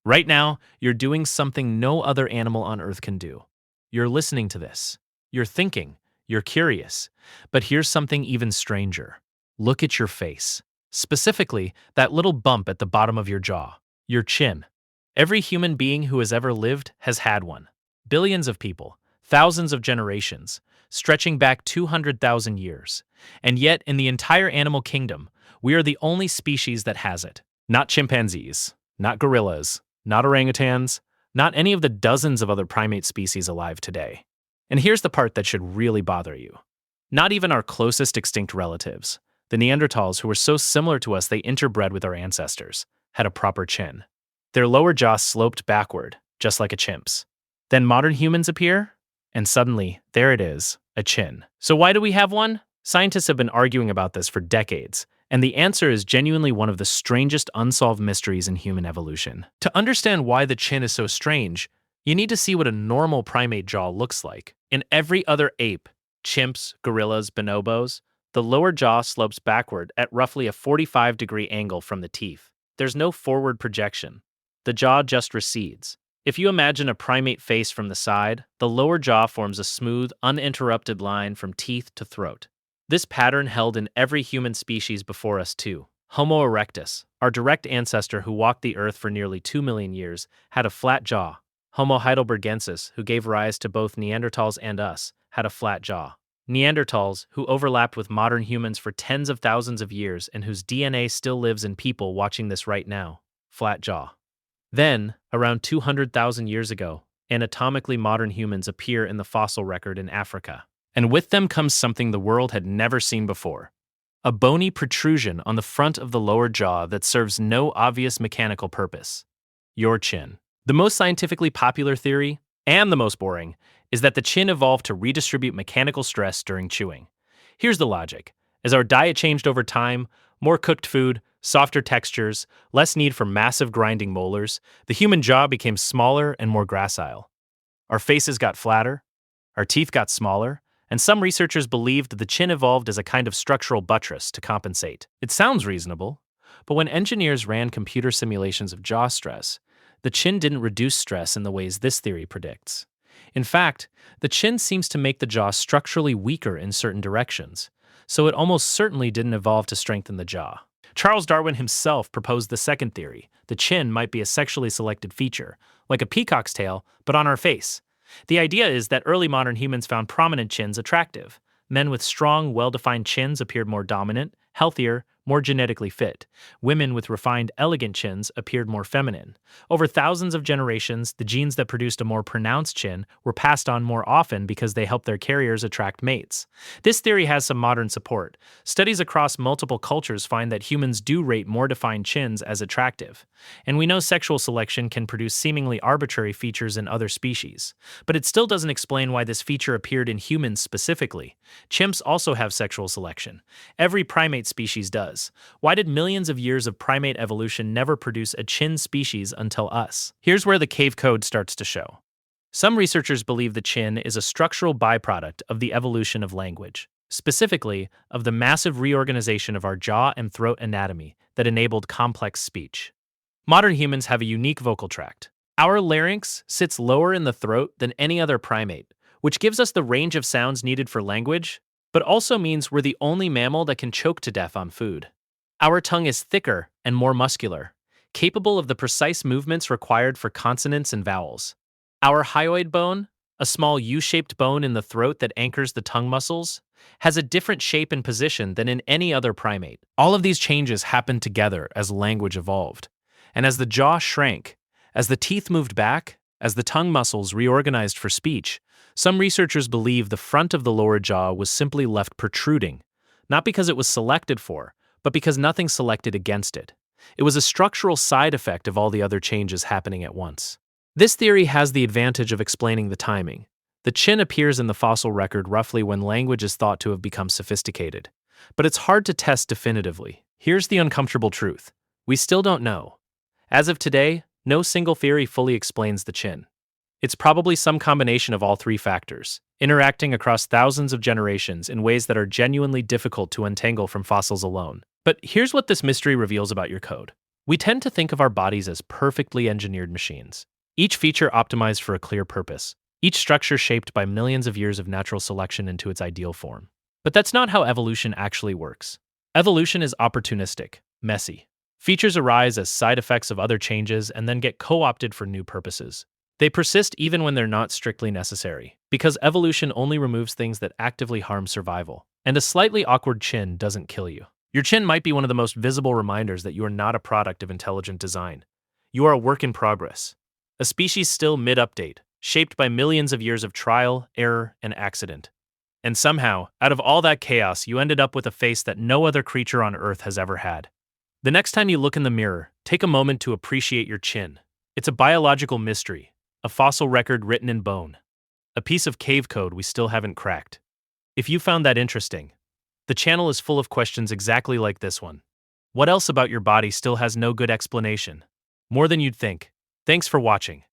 Right now, you're doing something no other animal on Earth can do. You're listening to this. You're thinking. You're curious. But here's something even stranger. Look at your face. Specifically, that little bump at the bottom of your jaw, your chin. Every human being who has ever lived has had one. Billions of people, thousands of generations, stretching back 200,000 years. And yet, in the entire animal kingdom, we are the only species that has it. Not chimpanzees, not gorillas, not orangutans, not any of the dozens of other primate species alive today. And here's the part that should really bother you. Not even our closest extinct relatives, the Neanderthals who were so similar to us they interbred with our ancestors, had a proper chin. Their lower jaw sloped backward, just like a chimp's. Then modern humans appear, and suddenly, there it is, a chin. So why do we have one? Scientists have been arguing about this for decades, and the answer is genuinely one of the strangest unsolved mysteries in human evolution. To understand why the chin is so strange, you need to see what a normal primate jaw looks like. In every other ape, chimps, gorillas, bonobos, the lower jaw slopes backward at roughly a 45-degree angle from the teeth. There's no forward projection. The jaw just recedes. If you imagine a primate face from the side, the lower jaw forms a smooth, uninterrupted line from teeth to throat. This pattern held in every human species before us too. Homo erectus, our direct ancestor who walked the earth for nearly 2 million years, had a flat jaw. Homo heidelbergensis, who gave rise to both Neanderthals and us, had a flat jaw. Neanderthals, who overlapped with modern humans for tens of thousands of years and whose DNA still lives in people watching this right now, flat jaw. Then, around 200,000 years ago, anatomically modern humans appear in the fossil record in Africa. And with them comes something the world had never seen before. A bony protrusion on the front of the lower jaw that serves no obvious mechanical purpose. Your chin. The most scientifically popular theory, and the most boring, is that the chin evolved to redistribute mechanical stress during chewing. Here's the logic. As our diet changed over time, more cooked food, softer textures, less need for massive grinding molars, the human jaw became smaller and more gracile. Our faces got flatter, our teeth got smaller, and some researchers believed the chin evolved as a kind of structural buttress to compensate. It sounds reasonable, but when engineers ran computer simulations of jaw stress, the chin didn't reduce stress in the ways this theory predicts. In fact, the chin seems to make the jaw structurally weaker in certain directions, so it almost certainly didn't evolve to strengthen the jaw. Charles Darwin himself proposed the second theory. The chin might be a sexually selected feature, like a peacock's tail, but on our face. The idea is that early modern humans found prominent chins attractive. Men with strong, well-defined chins appeared more dominant, healthier, more genetically fit. Women with refined, elegant chins appeared more feminine. Over thousands of generations, the genes that produced a more pronounced chin were passed on more often because they helped their carriers attract mates. This theory has some modern support. Studies across multiple cultures find that humans do rate more defined chins as attractive. And we know sexual selection can produce seemingly arbitrary features in other species. But it still doesn't explain why this feature appeared in humans specifically. Chimps also have sexual selection. Every primate species does. Why did millions of years of primate evolution never produce a chin species until us? Here's where the cave code starts to show. Some researchers believe the chin is a structural byproduct of the evolution of language, specifically of the massive reorganization of our jaw and throat anatomy that enabled complex speech. Modern humans have a unique vocal tract. Our larynx sits lower in the throat than any other primate, which gives us the range of sounds needed for language, but also means we're the only mammal that can choke to death on food. Our tongue is thicker and more muscular, capable of the precise movements required for consonants and vowels. Our hyoid bone, a small U-shaped bone in the throat that anchors the tongue muscles, has a different shape and position than in any other primate. All of these changes happened together as language evolved. And as the jaw shrank, as the teeth moved back, as the tongue muscles reorganized for speech, some researchers believe the front of the lower jaw was simply left protruding, not because it was selected for, but because nothing selected against it. It was a structural side effect of all the other changes happening at once. This theory has the advantage of explaining the timing. The chin appears in the fossil record roughly when language is thought to have become sophisticated. But it's hard to test definitively. Here's the uncomfortable truth. We still don't know. As of today, no single theory fully explains the chin. It's probably some combination of all three factors, interacting across thousands of generations in ways that are genuinely difficult to untangle from fossils alone. But here's what this mystery reveals about your code. We tend to think of our bodies as perfectly engineered machines, each feature optimized for a clear purpose, each structure shaped by millions of years of natural selection into its ideal form. But that's not how evolution actually works. Evolution is opportunistic, messy. Features arise as side effects of other changes and then get co-opted for new purposes. They persist even when they're not strictly necessary, because evolution only removes things that actively harm survival. And a slightly awkward chin doesn't kill you. Your chin might be one of the most visible reminders that you are not a product of intelligent design. You are a work in progress. A species still mid-update, shaped by millions of years of trial, error, and accident. And somehow, out of all that chaos, you ended up with a face that no other creature on Earth has ever had. The next time you look in the mirror, take a moment to appreciate your chin. It's a biological mystery, a fossil record written in bone, a piece of cave code we still haven't cracked. If you found that interesting, the channel is full of questions exactly like this one. What else about your body still has no good explanation? More than you'd think. Thanks for watching.